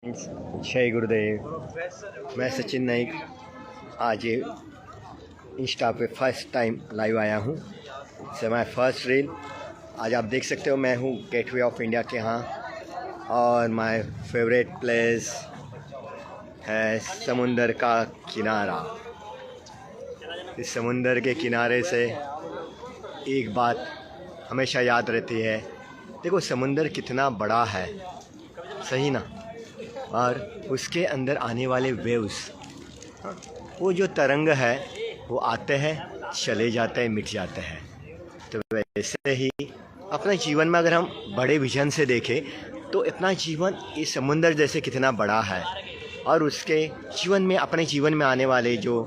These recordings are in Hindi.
जय गुरुदेव। मैं सचिन नाइक आज ये इंस्टा पे फर्स्ट टाइम लाइव आया हूँ। से माई फर्स्ट रील। आज आप देख सकते हो मैं हूँ गेटवे ऑफ इंडिया के यहाँ, और माय फेवरेट प्लेस है समुंदर का किनारा। इस समुंदर के किनारे से एक बात हमेशा याद रहती है, देखो समुंदर कितना बड़ा है, सही ना, और उसके अंदर आने वाले वेव्स, वो जो तरंग है वो आते हैं चले जाते हैं मिट जाते हैं। तो वैसे ही अपने जीवन में अगर हम बड़े विजन से देखें तो अपना जीवन इस समुंदर जैसे कितना बड़ा है, और उसके जीवन में अपने जीवन में आने वाले जो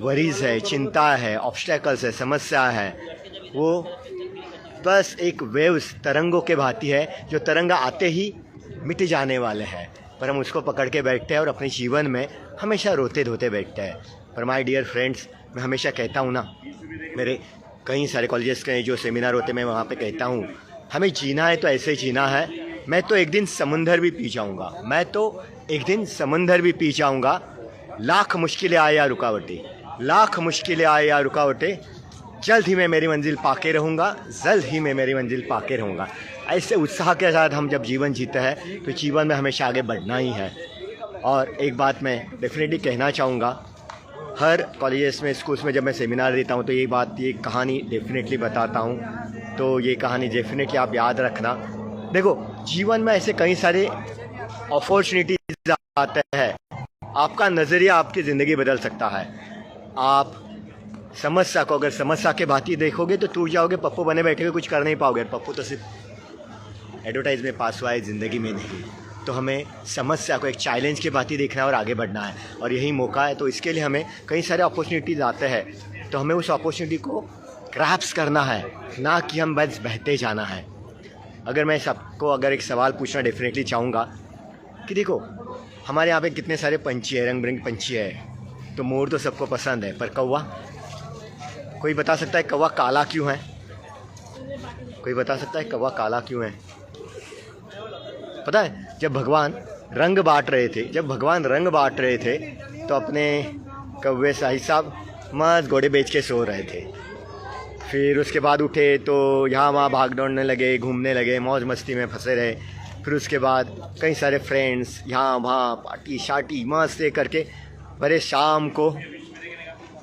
वरीज है, चिंता है, ऑब्स्टेकल्स है, समस्या है, वो बस एक वेव्स तरंगों के भांति है जो तरंग आते ही मिट जाने वाले हैं, पर हम उसको पकड़ के बैठते हैं और अपने जीवन में हमेशा रोते धोते बैठते हैं। पर माय डियर फ्रेंड्स, मैं हमेशा कहता हूँ ना, मेरे कई सारे कॉलेजेस के जो सेमिनार होते हैं मैं वहाँ पे कहता हूँ, हमें जीना है तो ऐसे जीना है। मैं तो एक दिन समुंदर भी पी जाऊँगा, मैं तो एक दिन समंदर भी पी जाऊँगा। लाख मुश्किलें आए या रुकावटें, लाख मुश्किलें आए या रुकावटें, जल्द ही मैं मेरी मंजिल पाके रहूँगा, जल्द ही मैं मेरी मंजिल पाके रहूँगा। ऐसे उत्साह के साथ हम जब जीवन जीते हैं तो जीवन में हमेशा आगे बढ़ना ही है। और एक बात मैं डेफिनेटली कहना चाहूँगा, हर कॉलेजेस में, स्कूल्स में जब मैं सेमिनार देता हूँ तो ये कहानी डेफिनेटली बताता हूँ। तो ये कहानी डेफिनेटली आप याद रखना। देखो जीवन में ऐसे कई सारे अपॉर्चुनिटीज आते हैं, आपका नज़रिया आपकी ज़िंदगी बदल सकता है। आप समस्या को अगर समस्या के भांति देखोगे तो टूट जाओगे, पप्पू बने बैठे कुछ कर नहीं पाओगे। पप्पू तो सिर्फ एडवर्टाइज में पास हुआ है, ज़िंदगी में नहीं। तो हमें समस्या को एक चैलेंज के भांति देखना है और आगे बढ़ना है, और यही मौका है। तो इसके लिए हमें कई सारे अपॉर्चुनिटीज़ आते हैं, तो हमें उस अपॉर्चुनिटी को ग्रैब्स करना है, ना कि हम बस बहते जाना है। अगर मैं सबको अगर एक सवाल पूछना डेफिनेटली चाहूँगा कि देखो हमारे यहाँ पे कितने सारे पंछी है, रंग बिरंगे पंछी है। तो मोर तो सबको पसंद है, पर कौवा, कोई बता सकता है कौवा काला क्यों है? कोई बता सकता है कौवा काला क्यों है? पता है, जब भगवान रंग बांट रहे थे तो अपने कौवे शाही साहब मस्त घोड़े बेच के सो रहे थे। फिर उसके बाद उठे तो यहाँ वहाँ भाग दौड़ने लगे, घूमने लगे, मौज मस्ती में फंसे रहे। फिर उसके बाद कई सारे फ्रेंड्स यहाँ वहाँ पार्टी शार्टी मस्त से करके बड़े शाम को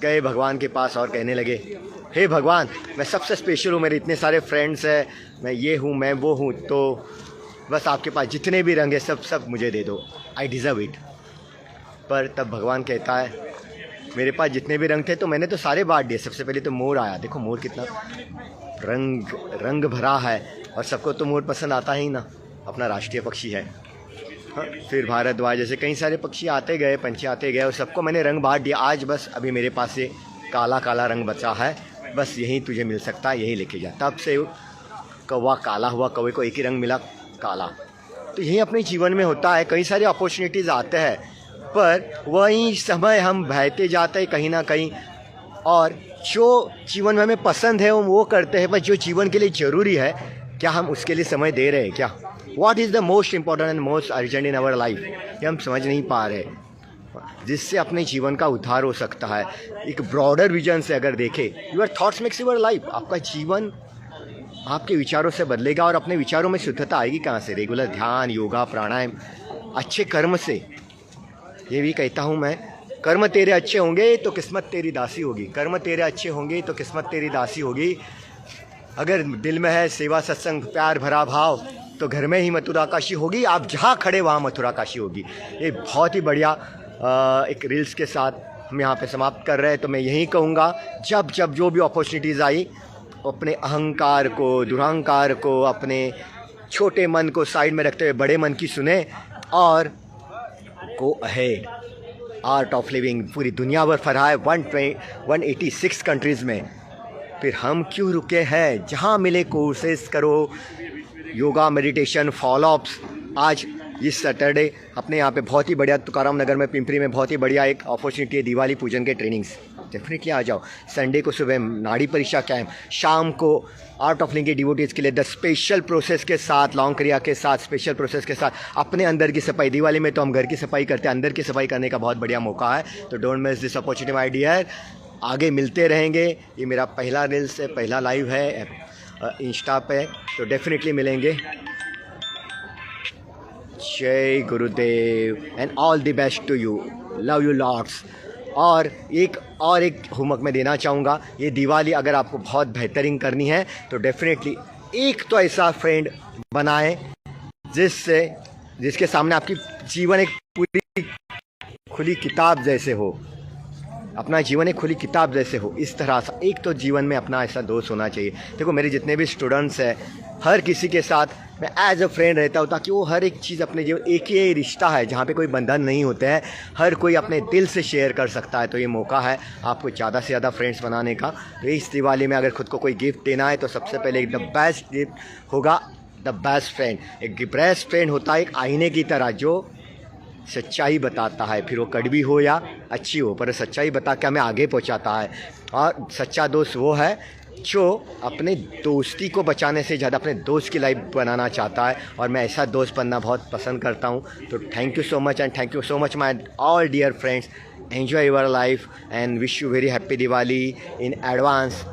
गए भगवान के पास और कहने लगे, हे भगवान, मैं सबसे स्पेशल हूँ, मेरे इतने सारे फ्रेंड्स हैं, मैं ये हूँ, मैं वो हूँ, तो बस आपके पास जितने भी रंग हैं सब मुझे दे दो, आई डिज़र्व इट। पर तब भगवान कहता है, मेरे पास जितने भी रंग थे तो मैंने तो सारे बांट दिए। सबसे पहले तो मोर आया, देखो मोर कितना रंग भरा है, और सबको तो मोर पसंद आता ही ना, अपना राष्ट्रीय पक्षी है। हाँ, फिर भारद्वाज, जैसे कई सारे पक्षी आते गए, पंछी आते गए, और सबको मैंने रंग बांट दिया। आज बस अभी मेरे पास ये काला काला रंग बचा है, बस यही तुझे मिल सकता है, यही लेके जा। तब से कौवा काला हुआ, कौवे को एक ही रंग मिला, काला। तो यही अपने जीवन में होता है, कई सारे अपॉर्चुनिटीज़ आते हैं, पर वही समय हम बहते जाते हैं कहीं ना कहीं, और जो जीवन में हमें पसंद है वो करते हैं, पर जो जीवन के लिए ज़रूरी है, क्या हम उसके लिए समय दे रहे हैं? क्या what is the most important and most urgent in our life, ये हम समझ नहीं पा रहे, जिससे अपने जीवन का उद्धार हो सकता है। एक ब्रॉडर विजन से अगर देखें, your thoughts makes your life, आपका जीवन आपके विचारों से बदलेगा, और अपने विचारों में शुद्धता आएगी कहाँ से? रेगुलर ध्यान, योगा, प्राणायाम, अच्छे कर्म से। ये भी कहता हूँ मैं, कर्म तेरे अच्छे होंगे तो किस्मत तेरी दासी होगी, कर्म तेरे अच्छे होंगे तो किस्मत तेरी दासी होगी। अगर दिल में है सेवा, सत्संग, प्यार भरा भाव, तो घर में ही मथुरा काशी होगी, आप जहाँ खड़े वहाँ मथुरा काशी होगी। ये बहुत ही बढ़िया एक रील्स के साथ हम यहाँ पे समाप्त कर रहे हैं। तो मैं यही कहूँगा, जब जो भी अपॉर्चुनिटीज़ आई, अपने अहंकार को, दुरहंकार को, अपने छोटे मन को साइड में रखते हुए बड़े मन की सुने, और go ahead. Art of living पूरी दुनिया भर फैला है, 186 कंट्रीज़ में। फिर हम क्यों रुके हैं? जहाँ मिले कोर्सेज करो, योगा, मेडिटेशन, फॉलोअप्स। आज इस सैटरडे अपने यहाँ पे बहुत ही बढ़िया तुकाराम नगर में पिंपरी में बहुत ही बढ़िया एक अपॉर्चुनिटी है दिवाली पूजन के ट्रेनिंग्स। डेफिनेटली आ जाओ। संडे को सुबह नाड़ी परीक्षा कैंप, शाम को आर्ट ऑफ लिविंग के डिवोटीज के लिए द स्पेशल प्रोसेस के साथ, लॉन्ग क्रिया के साथ, स्पेशल प्रोसेस के साथ अपने अंदर की सफाई। दिवाली में तो हम घर की सफाई करते हैं, अंदर की सफाई करने का बहुत बढ़िया मौका है। तो don't miss this opportunity my dear. आगे मिलते रहेंगे। ये मेरा पहला रील्स है, पहला लाइव है इंस्टा पे, तो डेफिनेटली मिलेंगे। जय Gurudev and all the best to you, love you lots. और एक होमवर्क मैं देना चाहूँगा, ये दिवाली अगर आपको बहुत बेहतरीन करनी है तो डेफिनेटली एक तो ऐसा फ्रेंड बनाएं जिसके सामने आपकी जीवन एक पूरी खुली किताब जैसे हो, अपना जीवन एक खुली किताब जैसे हो। इस तरह से एक तो जीवन में अपना ऐसा दोस्त होना चाहिए। देखो मेरे जितने भी स्टूडेंट्स हैं, हर किसी के साथ मैं एज अ फ्रेंड रहता हूँ, ताकि वो हर एक चीज़ अपने जीवन, एक ही रिश्ता है जहाँ पे कोई बंधन नहीं होते हैं, हर कोई अपने दिल से शेयर कर सकता है। तो ये मौका है आपको ज़्यादा से ज़्यादा फ्रेंड्स बनाने का। तो इस दिवाली में अगर खुद को कोई गिफ्ट देना है तो सबसे पहले द बेस्ट गिफ्ट होगा द बेस्ट फ्रेंड। एक बेस्ट फ्रेंड होता है एक आईने की तरह जो सच्चाई बताता है, फिर वो कड़वी हो या अच्छी हो, पर सच्चाई बता के हमें आगे पहुंचाता है। और सच्चा दोस्त वो है जो अपने दोस्ती को बचाने से ज़्यादा अपने दोस्त की लाइफ बनाना चाहता है, और मैं ऐसा दोस्त बनना बहुत पसंद करता हूँ। तो thank you so much and thank you so much my all dear friends. Enjoy your life and wish you very happy Diwali in advance.